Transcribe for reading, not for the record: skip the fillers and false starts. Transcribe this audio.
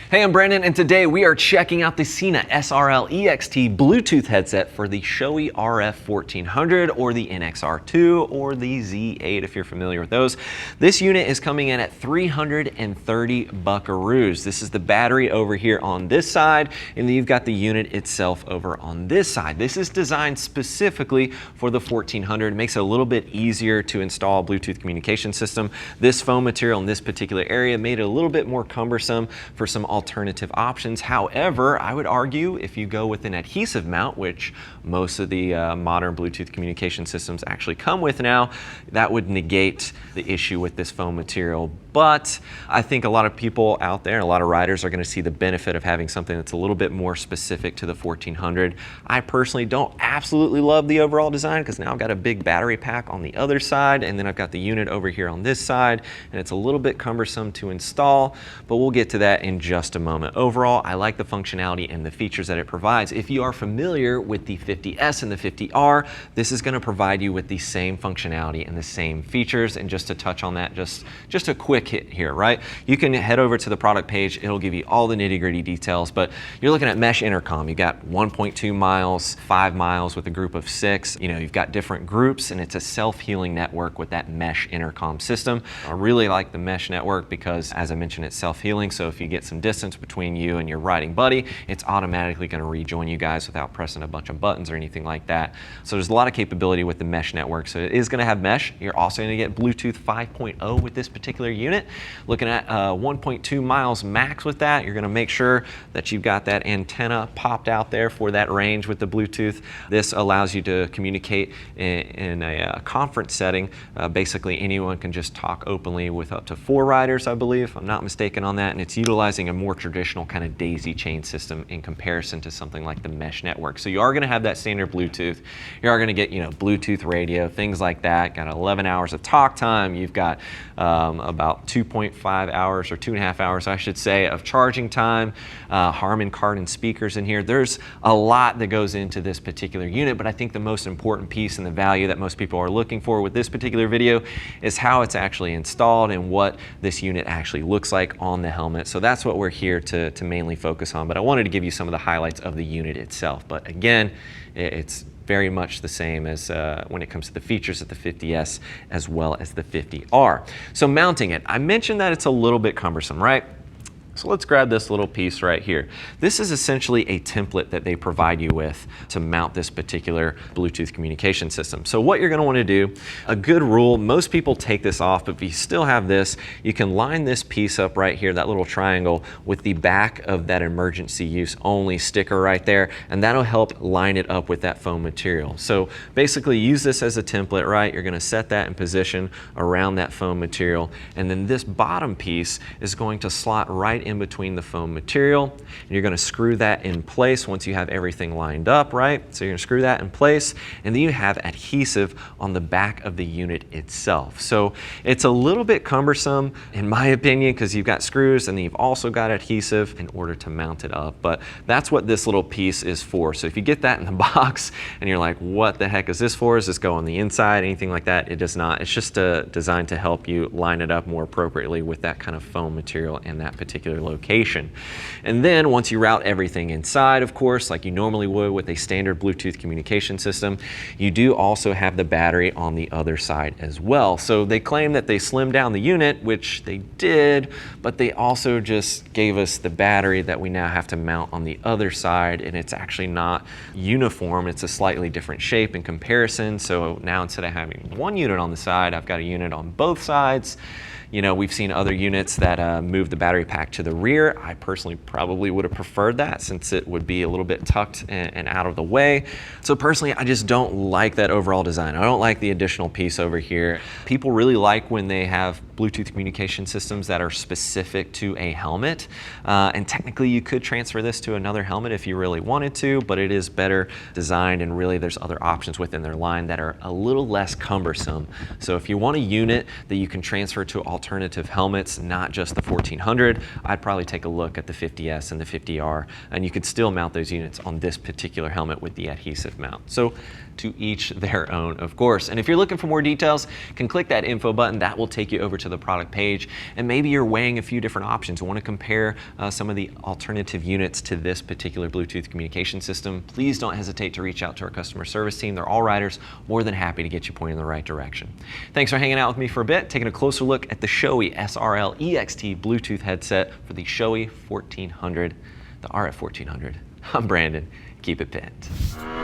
Hey, I'm Brandon, and today we are checking out the Sena SRL-EXT Bluetooth headset for the Shoei RF-1400 or the NXR2 or the Z8 if you're familiar with those. This unit is coming in at 330 buckaroos. This is the battery over here on this side, and then you've got the unit itself over on this side. This is designed specifically for the 1400. It makes it a little bit easier to install a Bluetooth communication system. This foam material in this particular area made it a little bit more cumbersome for some alternative options. However, I would argue if you go with an adhesive mount, which most of the modern Bluetooth communication systems actually come with now, that would negate the issue with this foam material. But I think a lot of people out there, a lot of riders are going to see the benefit of having something that's a little bit more specific to the 1400. I personally don't absolutely love the overall design because now I've got a big battery pack on the other side, and then I've got the unit over here on this side, and it's a little bit cumbersome to install, but we'll get to that in just a moment. Overall, I like the functionality and the features that it provides. If you are familiar with the 50S and the 50R, this is going to provide you with the same functionality and the same features. And just to touch on that, just a quick hit here, right? You can head over to the product page. It'll give you all the nitty-gritty details, but you're looking at mesh intercom. You got 1.2 miles, 5 miles with a group of 6. You know, you've got different groups, and it's a self-healing network with that mesh intercom system. I really like the mesh network because, as I mentioned, it's self-healing. So if you get some distance between you and your riding buddy, it's automatically going to rejoin you guys without pressing a bunch of buttons or anything like that. So there's a lot of capability with the mesh network. So it is going to have mesh. You're also going to get Bluetooth 5.0 with this particular unit. Looking at 1.2 miles max with that. You're going to make sure that you've got that antenna popped out there for that range with the Bluetooth. This allows you to communicate in a conference setting. Basically, anyone can just talk openly with up to 4 riders, I believe. I'm not mistaken on that, and it's utilizing a more traditional kind of daisy chain system in comparison to something like the mesh network. So you are going to have that standard Bluetooth. You are going to get, you know, Bluetooth radio, things like that. Got 11 hours of talk time. You've got about 2.5 hours or 2.5 hours, I should say, of charging time. Harman Kardon speakers in here. There's a lot that goes into this particular unit, but I think the most important piece and the value that most people are looking for with this particular video is how it's actually installed and what this unit actually looks like on the helmet. So that's what we're here to mainly focus on, but I wanted to give you some of the highlights of the unit itself. But again, it's very much the same as when it comes to the features of the 50S as well as the 50R. So mounting it, I mentioned that it's a little bit cumbersome, right? So let's grab this little piece right here. This is essentially a template that they provide you with to mount this particular Bluetooth communication system. So what you're going to want to do, a good rule, most people take this off, but if you still have this, you can line this piece up right here, that little triangle, with the back of that emergency use only sticker right there, and that'll help line it up with that foam material. So basically use this as a template, right? You're going to set that in position around that foam material, and then this bottom piece is going to slot right in between the foam material, and you're going to screw that in place once you have everything lined up, right? So you're going to screw that in place, and then you have adhesive on the back of the unit itself. So it's a little bit cumbersome in my opinion because you've got screws and then you've also got adhesive in order to mount it up, but that's what this little piece is for. So if you get that in the box and you're like, what the heck is this for? Does this go on the inside? Anything like that? It does not. It's just designed to help you line it up more appropriately with that kind of foam material in that particular location. And then once you route everything inside, of course, like you normally would with a standard Bluetooth communication system, you do also have the battery on the other side as well. So they claim that they slimmed down the unit, which they did, but they also just gave us the battery that we now have to mount on the other side, and it's actually not uniform. It's a slightly different shape in comparison. So now instead of having one unit on the side, I've got a unit on both sides. You know, we've seen other units that move the battery pack to the rear. I personally probably would have preferred that since it would be a little bit tucked and out of the way. So personally, I just don't like that overall design. I don't like the additional piece over here. People really like when they have Bluetooth communication systems that are specific to a helmet. And technically you could transfer this to another helmet if you really wanted to, but it is better designed, and really there's other options within their line that are a little less cumbersome. So if you want a unit that you can transfer to all alternative helmets, not just the 1400, I'd probably take a look at the 50S and the 50R, and you could still mount those units on this particular helmet with the adhesive mount. So to each their own, of course. And if you're looking for more details, you can click that info button. That will take you over to the product page. And maybe you're weighing a few different options. You want to compare some of the alternative units to this particular Bluetooth communication system. Please don't hesitate to reach out to our customer service team. They're all riders, more than happy to get you pointed in the right direction. Thanks for hanging out with me for a bit, taking a closer look at the Shoei SRL-EXT Bluetooth headset for the Shoei 1400, the RF-1400. I'm Brandon. Keep it pinned.